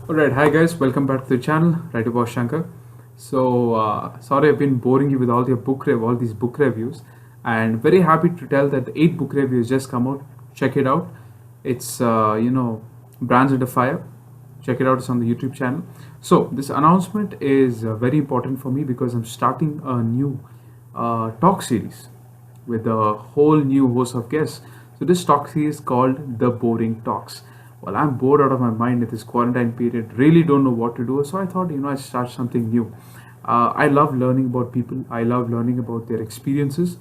Alright, hi guys, welcome back to the channel, Writer Boss Shankar. Sorry I've been boring you with all these book reviews, and very happy to tell that the 8 book reviews just come out. Check it out. It's Brands Under Fire. Check it out. It's on the YouTube channel. So this announcement is very important for me because I'm starting a new talk series with a whole new host of guests. So this talk series is called The Boring Talks. Well, I'm bored out of my mind at this quarantine period. Really don't know what to do. So I thought, I'd start something new. I love learning about people. I love learning about their experiences,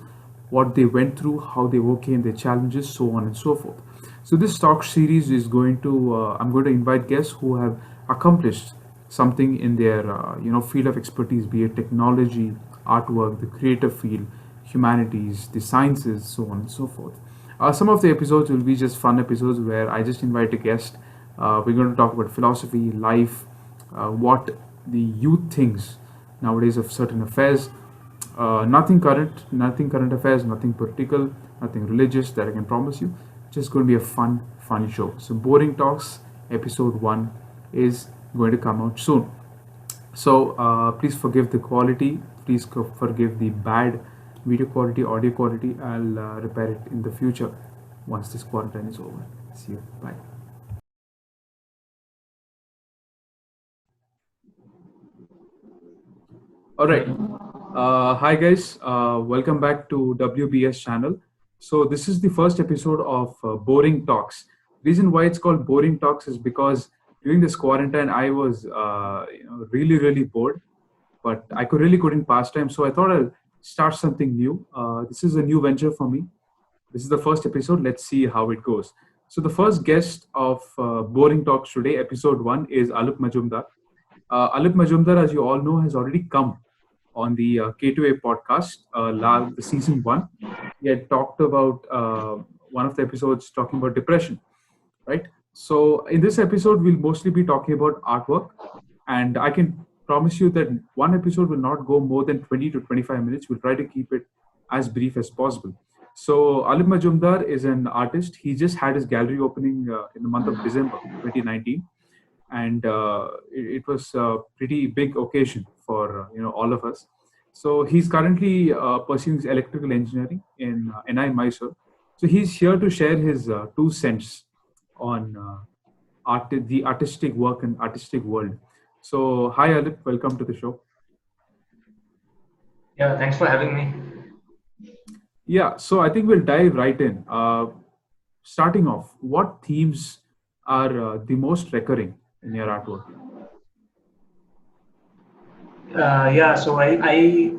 what they went through, how they overcame their challenges, so on and so forth. So this talk series is I'm going to invite guests who have accomplished something in their field of expertise, be it technology, artwork, the creative field, humanities, the sciences, so on and so forth. Some of the episodes will be just fun episodes where I just invite a guest. We're going to talk about philosophy, life, what the youth thinks nowadays of certain affairs. Nothing current affairs, nothing political, nothing religious that I can promise you. Just going to be a fun show. So, Boring Talks episode 1 is going to come out soon. So please forgive the quality. Please forgive the bad video quality, audio quality. I'll repair it in the future once this quarantine is over. See you. Bye. All right. Hi guys. Welcome back to WBS channel. So this is the first episode of Boring Talks. Reason why it's called Boring Talks is because during this quarantine I was really bored, but I couldn't pass time. So I thought I'll start something new. This is a new venture for me. This is the first episode. Let's see how it goes. So the first guest of Boring Talks today, episode 1, is Alup Majumdar. Alup Majumdar, as you all know, has already come on the K2A podcast, the season 1. He had talked about one of the episodes talking about depression, right? So in this episode, we'll mostly be talking about artwork, and I can promise you that one episode will not go more than 20 to 25 minutes. We'll try to keep it as brief as possible. So Alim Majumdar is an artist. He just had his gallery opening in the month of December 2019, and it was a pretty big occasion for all of us. So he's currently pursuing electrical engineering in NI Mysore. So he's here to share his 2 cents on the artistic work and artistic world. So hi Alip, welcome to the show. Yeah, thanks for having me. Yeah, so I think we'll dive right in. Starting off, what themes are the most recurring in your artwork? So I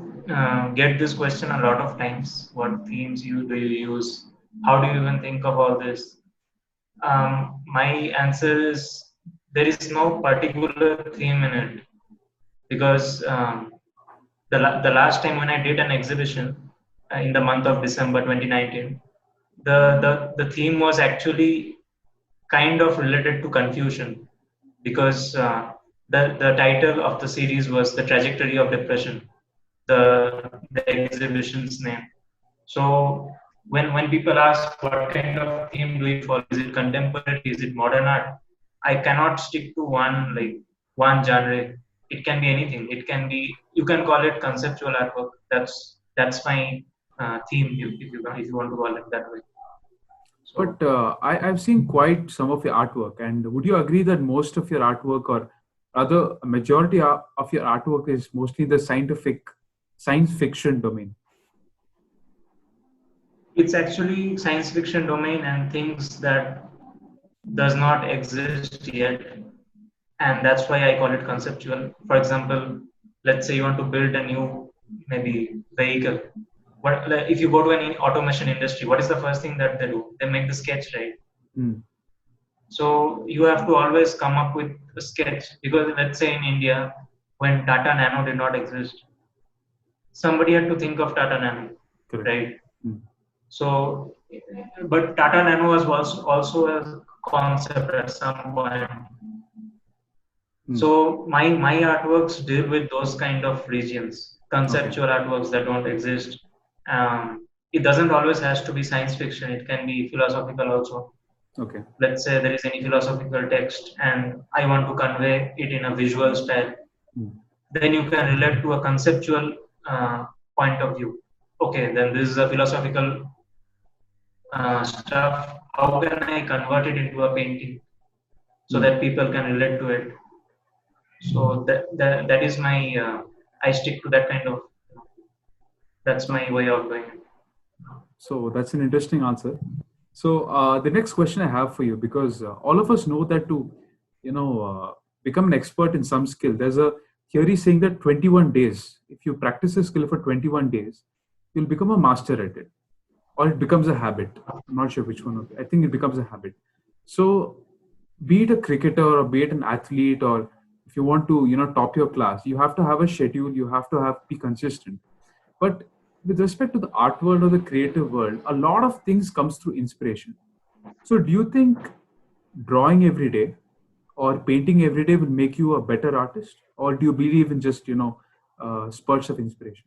get this question a lot of times. What themes do you use? How do you even think about this? My answer is there is no particular theme in it because the last time when I did an exhibition in the month of December 2019, the theme was actually kind of related to confusion because the title of the series was The Trajectory of Depression, the exhibition's name. So when people ask what kind of theme do you follow, is it contemporary, is it modern art? I cannot stick to one genre. It can be anything. It can be, you can call it conceptual artwork. That's my theme if you want to call it that way. So But I've seen quite some of your artwork, and would you agree that most of your artwork, or rather, a majority of your artwork, is mostly the science fiction domain? it's actually science fiction domain and things that does not exist yet, and that's why I call it conceptual. For example, let's say you want to build a new maybe vehicle. What, like, if you go to any automation industry, what is the first thing that they do? They make the sketch, right? Hmm. So you have to always come up with a sketch, because let's say in India, when Tata Nano did not exist, somebody had to think of Tata Nano, Correct. right? Hmm. So, but Tata Nano was also a concept at some point. Hmm. So my artworks deal with those kind of regions, Okay. conceptual artworks that don't exist. It doesn't always has to be science fiction. It can be philosophical also. Okay. Let's say there is any philosophical text and I want to convey it in a visual style, Mm. then you can relate to a conceptual point of view. Okay, then this is a philosophical stuff. How can I convert it into a painting so Mm. that people can relate to it? So that is my I stick to that kind of. That's my way of doing it. So that's an interesting answer. So the next question I have for you, because all of us know that to, become an expert in some skill, there's a theory saying that 21 days, if you practice a skill for 21 days, you'll become a master at it, or it becomes a habit. I'm not sure which one. I think it becomes a habit. So, be it a cricketer or be it an athlete, or if you want to, top your class, you have to have a schedule. You have to have be consistent. But with respect to the art world or the creative world, a lot of things comes through inspiration. So, do you think drawing every day or painting every day will make you a better artist, or do you believe in just spurts of inspiration?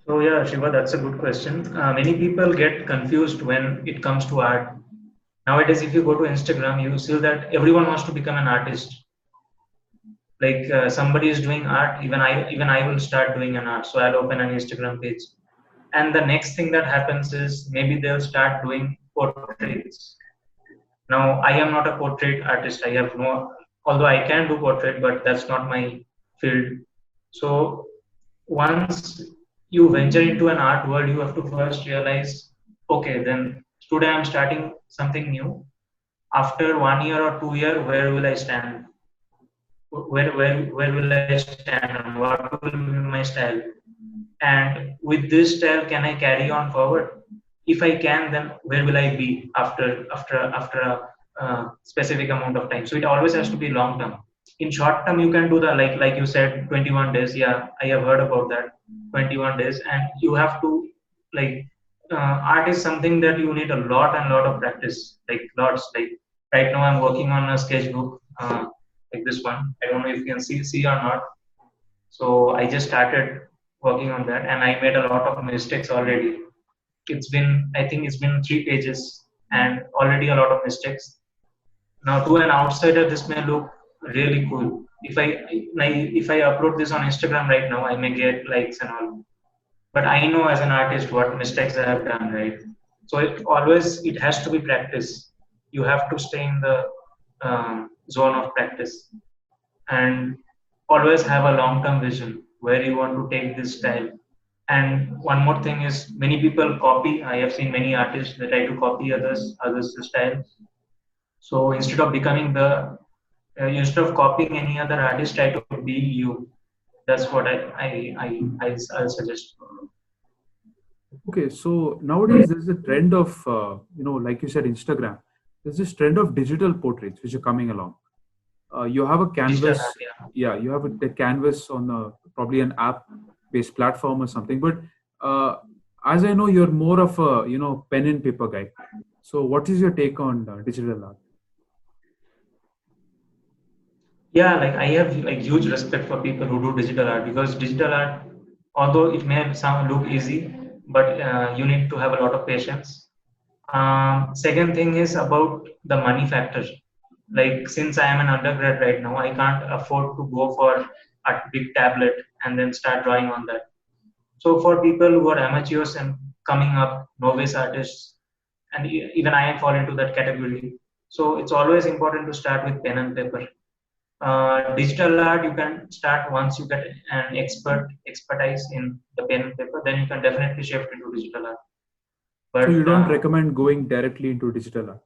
So yeah, Shiva, that's a good question. Many people get confused when it comes to art. Nowadays, if you go to Instagram, you see that everyone wants to become an artist. Like somebody is doing art, even I will start doing an art. So I'll open an Instagram page, and the next thing that happens is maybe they'll start doing portraits. Now, I am not a portrait artist. I have no, although I can do portrait, but that's not my field. So once you venture into an art world, you have to first realize, okay, then today I'm starting something new. After 1 year or 2 year, where will I stand? Where will I stand? And what will be my style? And with this style, can I carry on forward? If I can, then where will I be after a specific amount of time? So it always has to be long term. In short term, you can do the like you said, 21 days. Yeah, I have heard about that, 21 days, and you have to like art is something that you need a lot and lot of practice, like lots. Like right now, I'm working on a sketchbook like this one. I don't know if you can see or not. So I just started working on that, and I made a lot of mistakes already. I think it's been 3 pages, and already a lot of mistakes. Now, to an outsider, this may look really cool. If I upload this on Instagram right now, I may get likes and all. But I know as an artist what mistakes I have done, right? So it has to be practice. You have to stay in the zone of practice and always have a long-term vision where you want to take this style. And one more thing is many people copy. I have seen many artists that try to copy others' styles. So instead of copying any other artist, try to be you. That's what I'll suggest. Okay, so nowadays there's a trend of, like you said, Instagram. There's this trend of digital portraits which are coming along. You have a Digital canvas, art, yeah. yeah, you have the canvas on probably an app-based platform or something. But uh, as I know, you're more of a, pen and paper guy. So, what is your take on digital art? Yeah, like I have like huge respect for people who do digital art because digital art, although it may sound look easy, but you need to have a lot of patience. Second thing is about the money factor. Like since I am an undergrad right now, I can't afford to go for a big tablet and then start drawing on that. So for people who are amateurs and coming up, novice artists, and even I fall into that category. So it's always important to start with pen and paper. Digital art you can start once you get an expertise in the pen and paper, then you can definitely shift into digital art. So, you But don't recommend going directly into digital art?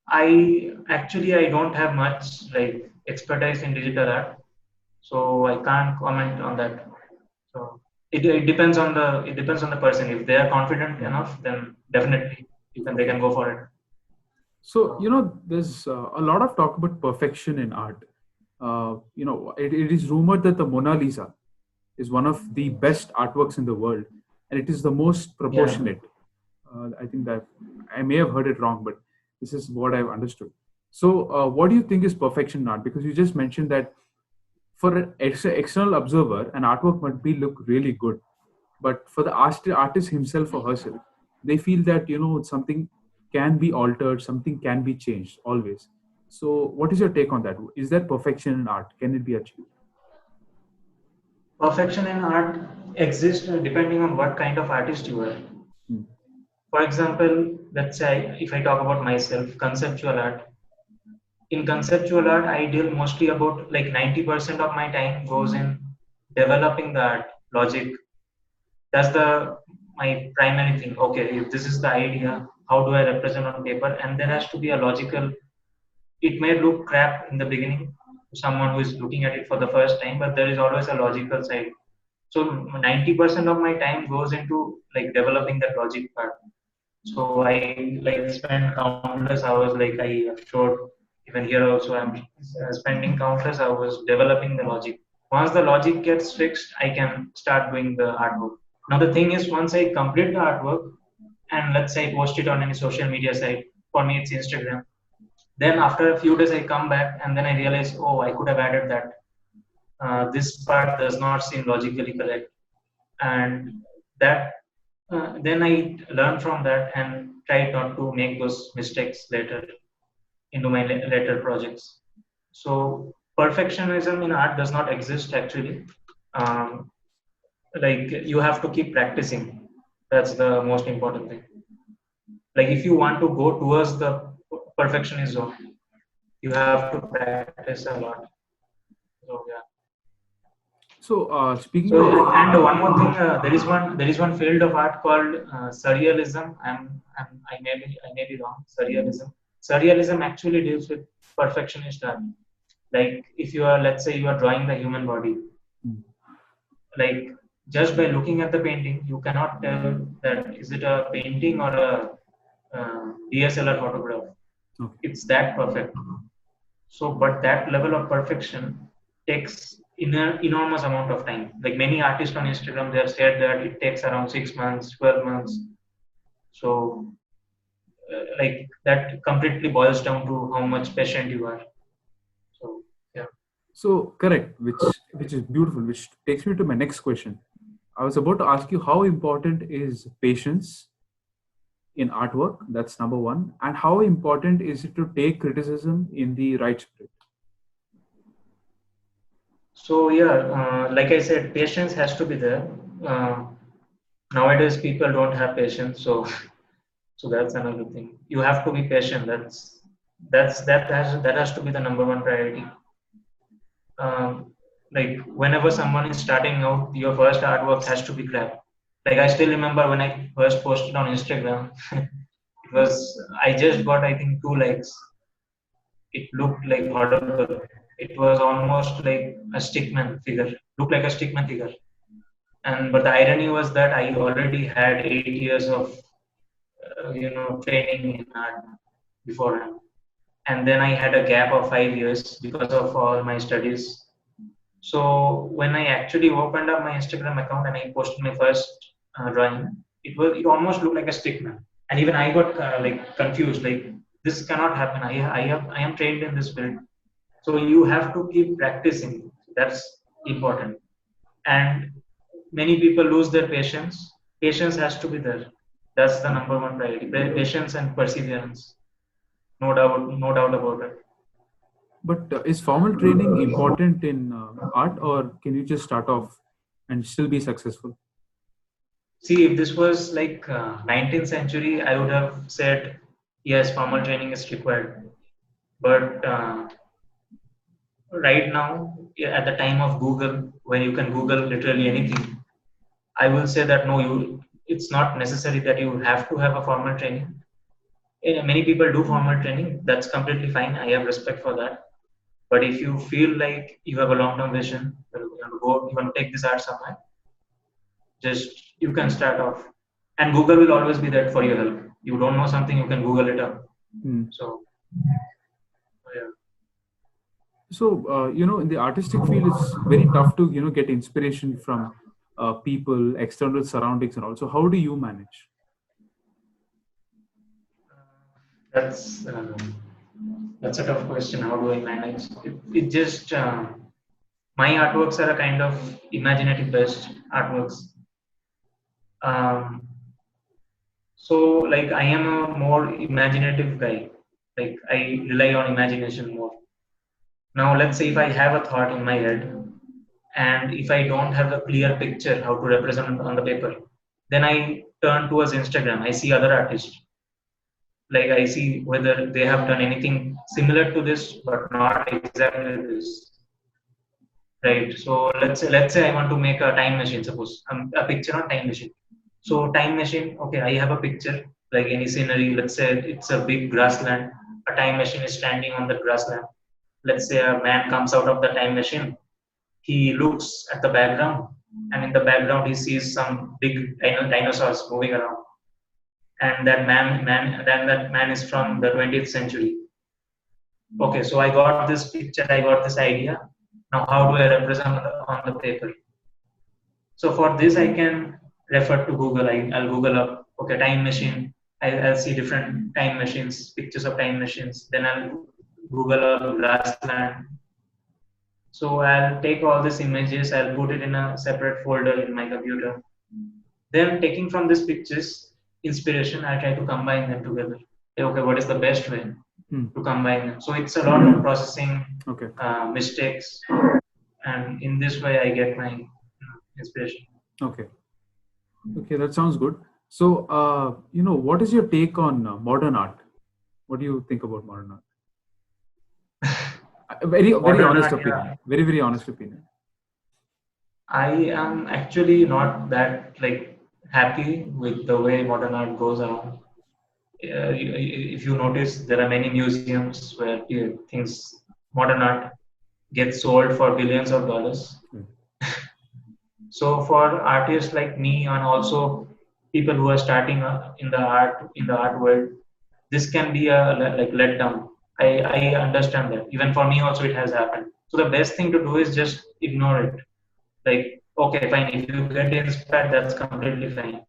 I don't have much like expertise in digital art, so I can't comment on that. So it depends on the person. If they are confident enough, then definitely they can go for it. So, there's a lot of talk about perfection in art. It is rumored that the Mona Lisa is one of the best artworks in the world, and it is the most Yeah. proportionate. I think that I may have heard it wrong, but this is what I've understood. So, what do you think is perfection in art? Because you just mentioned that for an external observer, an artwork might be look really good, but for the artist himself or herself, they feel that something can be altered, something can be changed always. So what is your take on that? Is there perfection in art? Can it be achieved? Perfection in art exists depending on what kind of artist you are. Hmm. For example, let's say if I talk about myself, conceptual art. In conceptual art, I deal mostly about like 90% of my time goes in developing the art, logic. That's the my primary thing. Okay, if this is the idea, how do I represent on paper? And there has to be a logical. It may look crap in the beginning to someone who is looking at it for the first time, but there is always a logical side. So 90% of my time goes into like developing that logic part. So I like spend countless hours, like I showed even here also. I'm spending countless hours developing the logic. Once the logic gets fixed, I can start doing the artwork. Now the thing is, once I complete the artwork and let's say post it on any social media site, for me it's Instagram. Then after a few days, I come back and then I realize, oh, I could have added that. This part does not seem logically correct, and that then I learn from that and try not to make those mistakes later into my later projects. So perfectionism in art does not exist actually. Um, like you have to keep practicing. That's the most important thing. Like if you want to go towards the perfectionism, you have to practice a lot. So yeah. So So speaking of and one more thing, there is one field of art called surrealism. I may be wrong. Surrealism actually deals with perfectionist art. Like if you are, let's say, you are drawing the human body, like just by looking at the painting, you cannot tell that is it a painting or a DSLR photograph. okay. It's that perfect. So, but that level of perfection takes enormous amount of time. Like many artists on Instagram, they have said that it takes around 6 months, 12 months. So, like that completely boils down to how much patient you are. So, yeah. So correct, which is beautiful, which takes me to my next question. I was about to ask you how important is patience in artwork? That's number one. And how important is it to take criticism in the right spirit? So, yeah, like I said, patience has to be there. Uh, Nowadays, people don't have patience, so so that's another thing. You have to be patient. That has to be the number one priority. Like whenever someone is starting out, your first artwork has to be crap. Like I still remember when I first posted on Instagram, it was I just got I think 2 likes. It looked like horrible. It was almost like a stickman figure. Looked like a stickman figure. And but the irony was that I already had 8 years of training in art beforehand, and then I had a gap of 5 years because of all my studies. So when I actually opened up my Instagram account and I posted my first drawing, it almost looked like a stickman, and even I got like confused. Like this cannot happen. I am trained in this field, so you have to keep practicing. That's important. And many people lose their patience. Patience has to be there. That's the number one priority. Patience and perseverance. No doubt about it. But is formal training important in art, or can you just start off and still be successful? See, if this was like 19th century, I would have said yes, formal training is required. But right now, yeah, at the time of Google, when you can Google literally anything, I will say that no, you. It's not necessary that you have to have a formal training. Many people do formal training. That's completely fine. I have respect for that. But if you feel like you have a long-term vision, you want to take this art somewhere, just you can start off. And Google will always be there for your help. You don't know something, you can Google it up. Hmm. So yeah. So in the artistic field, it's very tough to get inspiration from people, external surroundings, and also how do you manage? That's a tough question. How do I manage? It just my artworks are a kind of imaginative based artworks. Um, So like I am a more imaginative guy. Like I rely on imagination more. Now let's say if I have a thought in my head and if I don't have a clear picture how to represent on the paper, then I turn towards Instagram. I see other artists. Like I see whether they have done anything similar to this, but not exactly this. Right. So let's say I want to make a time machine. Suppose a picture on time machine. So time machine. Okay, I have a picture like any scenery. Let's say it's a big grassland. A time machine is standing on the grassland. Let's say a man comes out of the time machine. He looks at the background, and in the background he sees some big dinosaurs moving around. And that man is from the 20th century. Okay, so I got this picture. I got this idea. Now, how do I represent on the paper? So for this, I can refer to Google. I'll Google up, okay, time machine. I'll see different time machines, pictures of time machines. Then I'll Google up grassland. So I'll take all these images, I'll put it in a separate folder in my computer. Then taking from these pictures, inspiration, I try to combine them together. Okay, what is the best way to combine them? So it's a lot of processing, mistakes, and in this way I get my inspiration. Okay, that sounds good. So, what is your take on modern art? What do you think about modern art? Very honest opinion. Yeah. Very honest opinion. I am actually not that like happy with the way modern art goes around. If you notice, there are many museums where things, modern art, gets sold for billions of dollars. So for artists like me and also people who are starting in the art world, this can be a like letdown. I understand that. Even for me also it has happened. So the best thing to do is just ignore it. Like, okay, fine. If you get inspired, that's completely fine.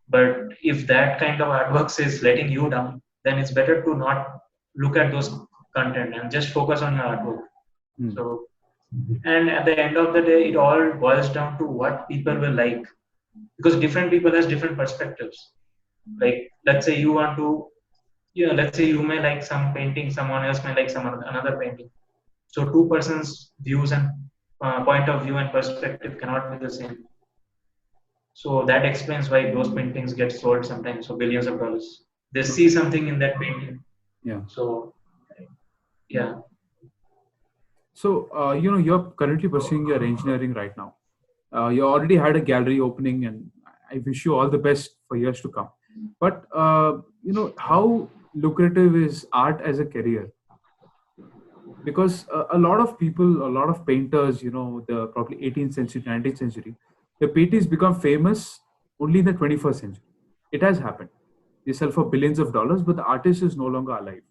But if that kind of artworks is letting you down, then it's better to not look at those content and just focus on your artwork. So, and at the end of the day, it all boils down to what people will like, because different people has different perspectives. Like, let's say you want to, let's say you may like some painting, someone else may like another painting. So two persons' views and point of view and perspective cannot be the same. So that explains why those paintings get sold sometimes for billions of dollars. They see something in that painting. Yeah. So, yeah. So, you're currently pursuing your engineering right now. You already had a gallery opening, and I wish you all the best for years to come. But, how lucrative is art as a career? Because a lot of people, a lot of painters, the probably 18th century, 19th century, the paintings become famous only in the 21st century. It has happened. They sell for billions of dollars, but the artist is no longer alive.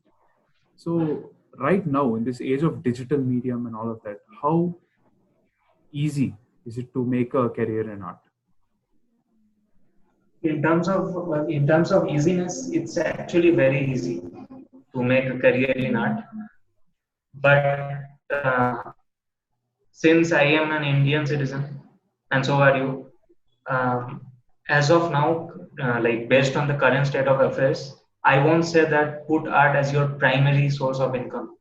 So right now, in this age of digital medium and all of that, how easy is it to make a career in art? In terms of easiness, it's actually very easy to make a career in art. But since I am an Indian citizen, and so are you, as of now, like based on the current state of affairs, I won't say that put art as your primary source of income.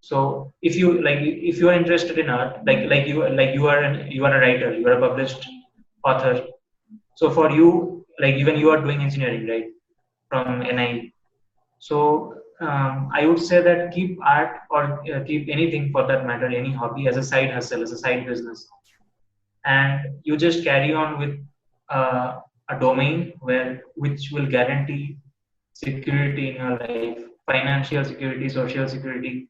So if you are interested in art, you are a writer, you are a published author. So for you, like even you are doing engineering, right, from NIE. So I would say that keep art or keep anything for that matter, any hobby as a side hustle, as a side business, and you just carry on with a domain which will guarantee security in your life, financial security, social security.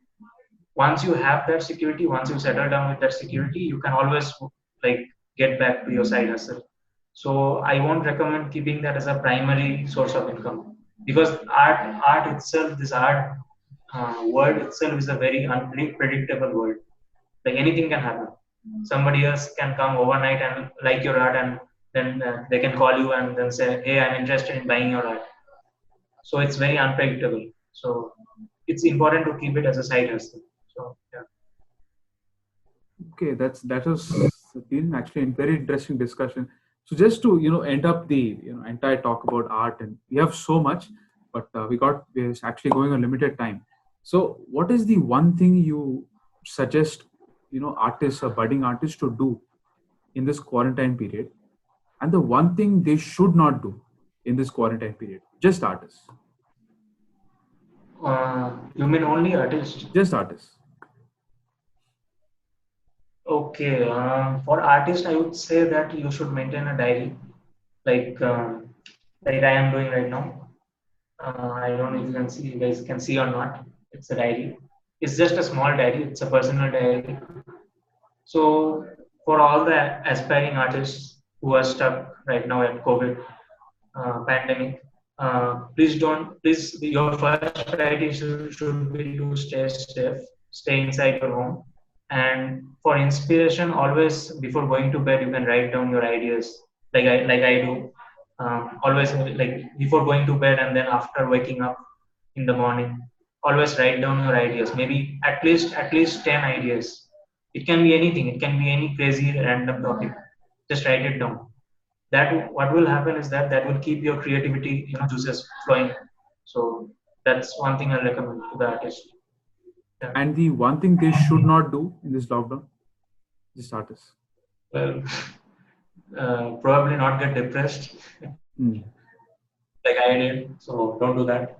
Once you have that security, once you settle down with that security, you can always like get back to your side hustle. So I won't recommend keeping that as a primary source of income, because art itself, this art world itself is a very unpredictable world. Like anything can happen. Somebody else can come overnight and like your art, and then they can call you and then say, "Hey, I'm interested in buying your art." So it's very unpredictable. So it's important to keep it as a side hustle. So yeah. Okay, that was been actually a very interesting discussion. So just to end up the entire talk about art, and we have so much, but we're actually going on limited time. So what is the one thing you suggest artists or budding artists to do in this quarantine period, and the one thing they should not do in this quarantine period? Just artists. You mean only artists? Just artists. Okay. For artists, I would say that you should maintain a diary, like like I am doing right now. I don't know if you guys can see or not. It's a diary. It's just a small diary. It's a personal diary. So for all the aspiring artists who are stuck right now at COVID pandemic, please, your first priority should be to stay safe, stay inside your home. And for inspiration, always before going to bed, you can write down your ideas, like I do. Always like before going to bed and then after waking up in the morning, always write down your ideas. Maybe at least 10 ideas. It can be anything. It can be any crazy random topic. Just write it down. That what will happen is that will keep your creativity, juices flowing. So that's one thing I recommend to the artist. Yeah. And the one thing they should not do in this lockdown, just artists. Well, probably not get depressed like I did. So don't do that.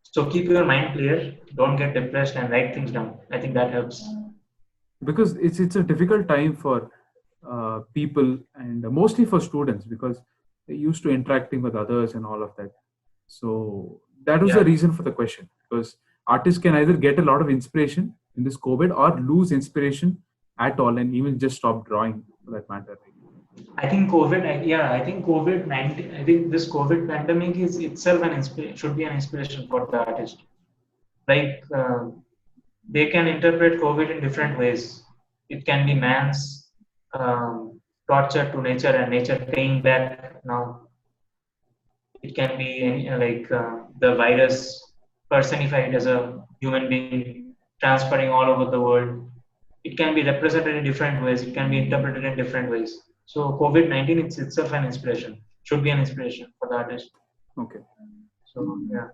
So keep your mind clear. Don't get depressed and write things down. I think that helps. Because it's a difficult time for people, and mostly for students, because they're used to interacting with others and all of that. So that was the Yeah. reason for the question, because artists can either get a lot of inspiration in this COVID or lose inspiration at all, and even just stop drawing for that matter. I think I think COVID-19. I think this COVID pandemic is itself should be an inspiration for the artist. Like they can interpret COVID in different ways. It can be man's torture to nature and nature paying back now. It can be like the virus personified as a human being transferring all over the world. It can be represented in different ways. It can be interpreted in different ways. So COVID-19 it's itself an inspiration. Should be an inspiration for the artist. Okay. So yeah.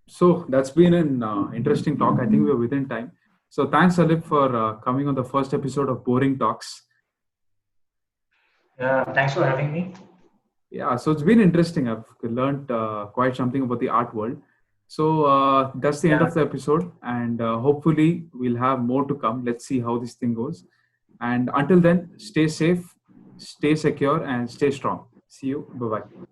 So that's been an interesting talk. I think we're within time. So thanks, Alip, for coming on the first episode of Boring Talks. Yeah. Thanks for having me. Yeah, so it's been interesting. I've learned quite something about the art world. So that's the end Yeah. of the episode, and hopefully we'll have more to come. Let's see how this thing goes. And until then, stay safe, stay secure, and stay strong. See you. Bye bye.